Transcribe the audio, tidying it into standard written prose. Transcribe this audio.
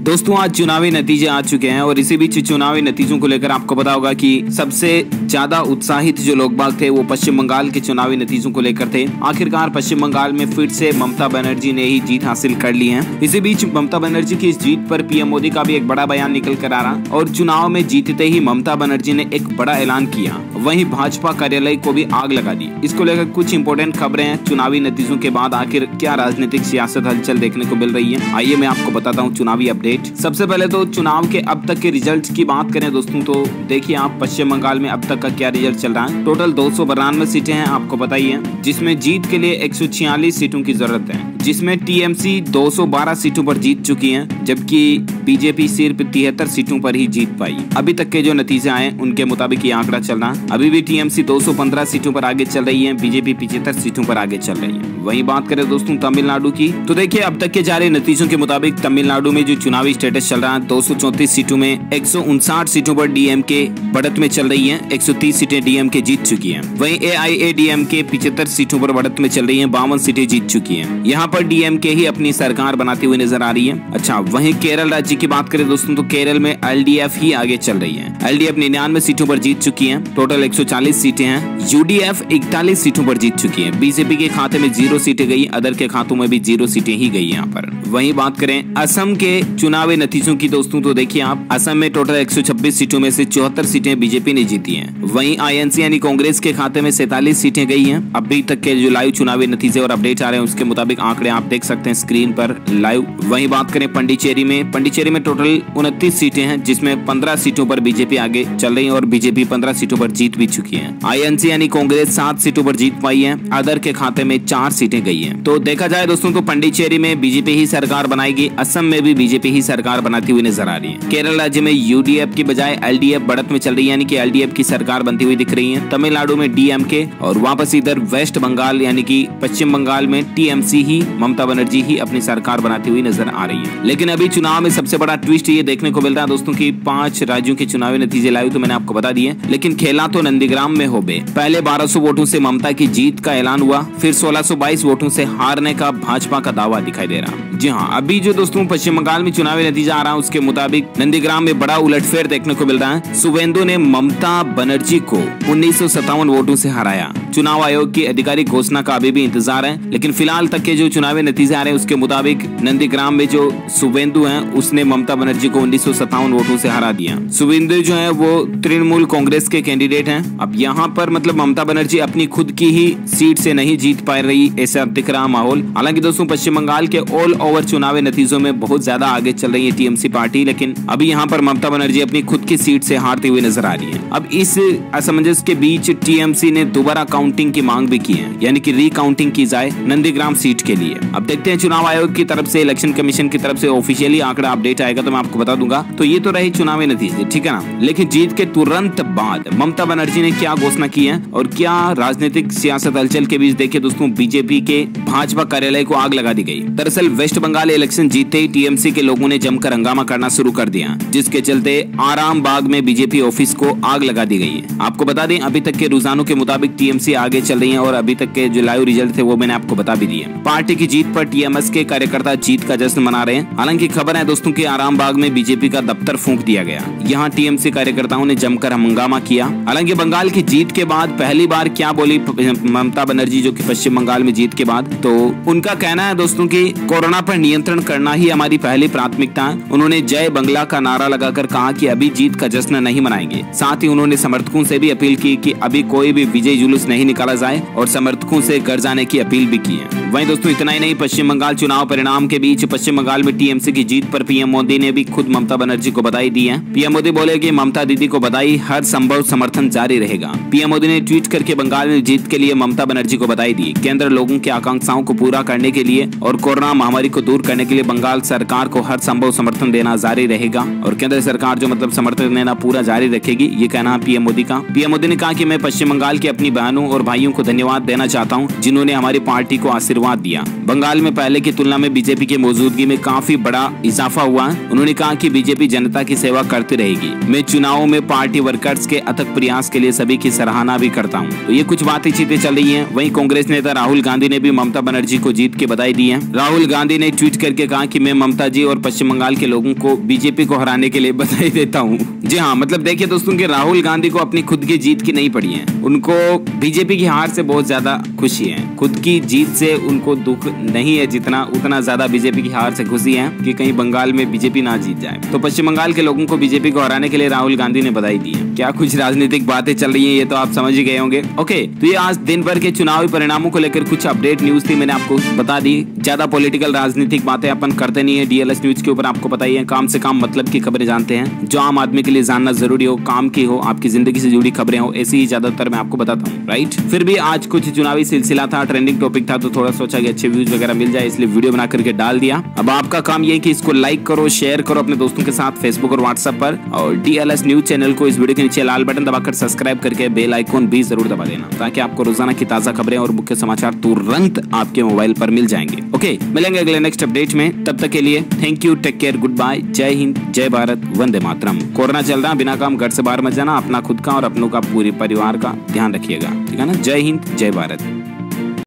दोस्तों आज चुनावी नतीजे आ चुके हैं और इसी बीच चुनावी नतीजों को लेकर आपको पता होगा कि सबसे ज्यादा उत्साहित जो लोग बाग थे वो पश्चिम बंगाल के चुनावी नतीजों को लेकर थे। आखिरकार पश्चिम बंगाल में फिर से ममता बनर्जी ने ही जीत हासिल कर ली है। इसी बीच ममता बनर्जी की इस जीत पर पीएम मोदी का भी एक बड़ा बयान निकल कर आ रहा और चुनाव में जीतते ही ममता बनर्जी ने एक बड़ा ऐलान किया, वहीं भाजपा कार्यालय को भी आग लगा दी। इसको लेकर कुछ इंपोर्टेंट खबरें हैं। चुनावी नतीजों के बाद आखिर क्या राजनीतिक सियासत हलचल देखने को मिल रही है, आइए मैं आपको बताता हूँ चुनावी अपडेट। सबसे पहले तो चुनाव के अब तक के रिजल्ट की बात करें दोस्तों, तो देखिए आप पश्चिम बंगाल में अब तक का क्या रिजल्ट चल रहा है। टोटल 292 सीटें हैं, आपको पता ही है, जिसमें जीत के लिए 146 सीटों की जरूरत है, जिसमें टीएमसी 212 सीटों पर जीत चुकी है, जबकि बीजेपी सिर्फ 73 सीटों पर ही जीत पाई। अभी तक के जो नतीजे आए उनके मुताबिक ये आंकड़ा चल रहा है। अभी भी टीएमसी 215 सीटों पर आगे चल रही है, बीजेपी 75 सीटों पर आगे चल रही है। वहीं बात करें दोस्तों तमिलनाडु की, तो देखिए अब तक के जारी नतीजों के मुताबिक तमिलनाडु में जो चुनावी स्टेटस चल रहा है, 234 सीटों में 159 सीटों पर डीएमके बढ़त में चल रही है, 130 सीटें डीएमके जीत चुकी हैं। वहीं एआईएडीएमके 75 सीटों पर बढ़त में चल रही है, 52 सीटें जीत चुकी हैं। यहाँ पर डीएमके ही अपनी सरकार बनाती हुई नजर आ रही है। अच्छा, वहीं केरल राज्य की बात करें दोस्तों, तो केरल में एलडीएफ ही आगे चल रही है। एलडीएफ 99 सीटों पर जीत चुकी है, टोटल 140 सीटें हैं। यूडीएफ 41 सीटों पर जीत चुकी है। बीजेपी के खाते में 0 सीटें गई, अदर के खातों में भी 0 सीटें ही गई यहाँ पर। वहीं बात करें असम के चुनावी नतीजों की दोस्तों, तो देखिए आप असम में टोटल 126 सीटों में से 74 सीटें बीजेपी ने जीती हैं। वहीं आईएनसी यानी कांग्रेस के खाते में 47 सीटें गई हैं। अभी तक के जो लाइव चुनावी नतीजे और अपडेट आ रहे हैं उसके मुताबिक आंकड़े आप देख सकते हैं स्क्रीन पर लाइव। वहीं बात करें पंडिचेरी में टोटल 29 सीटें हैं, जिसमें 15 सीटों पर बीजेपी आगे चल रही है और बीजेपी 15 सीटों पर जीत भी चुकी है। आईएनसी यानी कांग्रेस 7 सीटों पर जीत पाई है, अदर के खाते में 4 सीटें गई हैं। तो देखा जाए दोस्तों तो पंडिचेरी में बीजेपी ही सरकार बनाएगी, असम में भी बीजेपी ही सरकार बनाती हुई नजर आ रही है। केरल राज्य में यूडीएफ की बजाय एलडीएफ बढ़त में चल रही है, यानी कि एलडीएफ की सरकार बनती हुई दिख रही है। तमिलनाडु में डीएमके और वापस इधर वेस्ट बंगाल यानी कि पश्चिम बंगाल में टीएमसी ही, ममता बनर्जी ही अपनी सरकार बनाती हुई नजर आ रही है। लेकिन अभी चुनाव में सबसे बड़ा ट्विस्ट ये देखने को मिल रहा है दोस्तों की 5 राज्यों के चुनावी नतीजे लाइव तो मैंने आपको बता दिए, लेकिन खेला तो नंदीग्राम में हो बे। पहले 1200 वोटों से ममता की जीत का ऐलान हुआ, फिर 1622 वोटों से हारने का भाजपा का दावा दिखाई दे रहा। जी हाँ, अभी जो दोस्तों पश्चिम बंगाल में चुनावी नतीजा आ रहा है उसके मुताबिक नंदीग्राम में बड़ा उलटफेर देखने को मिल रहा है। शुवेंदु ने ममता बनर्जी को 1957 वोटों से हराया। चुनाव आयोग की आधिकारिक घोषणा का अभी भी इंतजार है, लेकिन फिलहाल तक के जो चुनावी नतीजे आ रहे हैं उसके मुताबिक नंदीग्राम में जो शुवेंदु है उसने ममता बनर्जी को 1957 वोटों से हरा दिया। शुवेंदु जो है वो तृणमूल कांग्रेस के कैंडिडेट हैं। अब यहाँ पर मतलब ममता बनर्जी अपनी खुद की ही सीट से नहीं जीत पा रही, ऐसा दिख रहा माहौल। हालांकि दोस्तों पश्चिम बंगाल के ऑल ओवर चुनावी नतीजों में बहुत ज्यादा आगे चल रही है टीएमसी पार्टी, लेकिन अभी यहाँ पर ममता बनर्जी अपनी खुद की सीट से हारती हुई नजर आ रही है। अब इस असमंजस के बीच टीएमसी ने दोबारा काउंटिंग की मांग भी की है, यानी कि रिकाउंटिंग की जाए नंदीग्राम सीट के लिए। अब देखते हैं चुनाव आयोग की तरफ से, इलेक्शन कमीशन की तरफ से ऑफिशियली आंकड़ा अपडेट आएगा तो मैं आपको बता दूंगा। तो ये तो रही चुनावी नतीजे, ठीक है ना। लेकिन जीत के तुरंत बाद ममता बनर्जी ने क्या घोषणा की है और क्या राजनीतिक सियासत हलचल के बीच देखिए दोस्तों बीजेपी के भाजपा कार्यालय को आग लगा दी गई। दरअसल वेस्ट बंगाल इलेक्शन जीतते ही टीएमसी के लोगों ने जमकर हंगामा करना शुरू कर दिया, जिसके चलते आराम बाग में बीजेपी ऑफिस को आग लगा दी गई है। आपको बता दें अभी तक के रुझानों के मुताबिक टीएमसी आगे चल रही है और अभी तक के जो लाइव रिजल्ट थे वो मैंने आपको बता भी दिए। पार्टी की जीत पर टीएमएस के कार्यकर्ता जीत का जश्न मना रहे हैं। हालांकि खबर है दोस्तों की आराम बाग में बीजेपी का दफ्तर फूंक दिया गया। यहाँ टीएमसी कार्यकर्ताओं ने जमकर हंगामा किया। हालांकि बंगाल की जीत के बाद पहली बार क्या बोली ममता बनर्जी जो कि पश्चिम बंगाल में जीत के बाद, तो उनका कहना है दोस्तों की कोरोना पर नियंत्रण करना ही हमारी पहली प्राथमिकता है। उन्होंने जय बंगला का नारा लगाकर कहा कि अभी जीत का जश्न नहीं मनाएंगे। साथ ही उन्होंने समर्थकों से भी अपील की कि अभी कोई भी विजय जुलूस नहीं निकाला जाए और समर्थकों से घर जाने की अपील भी की है। वहीं दोस्तों इतना ही नहीं, पश्चिम बंगाल चुनाव परिणाम के बीच पश्चिम बंगाल में टीएमसी की जीत पर पीएम मोदी ने भी खुद ममता बनर्जी को बधाई दी है। पीएम मोदी बोले कि ममता दीदी को बधाई, हर संभव समर्थन जारी रहेगा। पीएम मोदी ने ट्वीट करके बंगाल में जीत के लिए ममता बनर्जी को बधाई दी। केंद्र लोगों की आकांक्षाओं को पूरा करने के लिए और कोरोना महामारी को दूर करने के लिए बंगाल सरकार को हर संभव समर्थन देना जारी रहेगा और केंद्र सरकार जो मतलब समर्थन देना पूरा जारी रखेगी, ये कहना पीएम मोदी का। पीएम मोदी ने कहा कि मैं पश्चिम बंगाल की अपनी बहनों और भाइयों को धन्यवाद देना चाहता हूं जिन्होंने हमारी पार्टी को आशीर्वाद दिया। बंगाल में पहले की तुलना में बीजेपी की मौजूदगी में काफी बड़ा इजाफा हुआ है। उन्होंने कहा कि बीजेपी जनता की सेवा करती रहेगी। मैं चुनावों में पार्टी वर्कर्स के अथक प्रयास के लिए सभी की सराहना भी करता हूँ। तो ये कुछ कुछ बातें चीतें चल रही हैं। वहीं कांग्रेस नेता राहुल गांधी ने भी ममता बनर्जी को जीत के बधाई दी है। राहुल गांधी ने ट्वीट करके कहा कि मैं ममता जी और पश्चिम बंगाल के लोगों को बीजेपी को हराने के लिए बधाई देता हूँ। जी हाँ, मतलब देखिए दोस्तों कि राहुल गांधी को अपनी खुद की जीत की नहीं पड़ी है, उनको बीजेपी की हार से बहुत ज्यादा खुशी है। खुद की जीत से उनको दुख नहीं है जितना, उतना ज्यादा बीजेपी की हार से खुशी है कि कहीं बंगाल में बीजेपी ना जीत जाए। तो पश्चिम बंगाल के लोगों को बीजेपी को हराने के लिए राहुल गांधी ने बधाई दी है। क्या कुछ राजनीतिक बातें चल रही है ये तो आप समझ ही गए होंगे। ओके, तो ये आज दिन भर के चुनावी परिणामों को लेकर कुछ अपडेट न्यूज थी, मैंने आपको बता दी। ज्यादा पॉलिटिकल राजनीतिक बातें अपन करते नहीं है डीएलएस न्यूज के ऊपर, आपको पता ही है। काम से काम मतलब की खबरें जानते हैं, जो आम आदमी के लिए जानना जरूरी हो, काम की हो, आपकी जिंदगी से जुड़ी खबरें हो, ऐसी ही ज्यादातर मैं आपको बताता हूँ, राइट। फिर भी आज कुछ चुनावी सिलसिला था, ट्रेंडिंग टॉपिक था, तो थोड़ा सोचा कि अच्छे व्यूज वगैरह मिल जाए, इसलिए वीडियो बना करके डाल दिया। अब आपका काम ये है कि इसको लाइक करो, शेयर करो अपने दोस्तों के साथ फेसबुक और व्हाट्सएप पर, और डीएलएस न्यूज चैनल को इस वीडियो के नीचे लाल बटन दबाकर सब्सक्राइब करके बेल आइकॉन भी जरूर दबा देना, ताकि आपको रोजाना की ताजा खबरें और मुख्य समाचार तुरंत आपके मोबाइल पर मिल जाएंगे। ओके, मिलेंगे अगले नेक्स्ट अपडेट में, तब तक के लिए thank you, take care, good bye, जय हिंद, जय भारत, वंदे मातरम। कोरोना चल रहा, बिना काम घर से बाहर मत जाना, अपना खुद का और अपनों का पूरे परिवार का ध्यान रखिएगा, ठीक है ना। जय हिंद, जय भारत।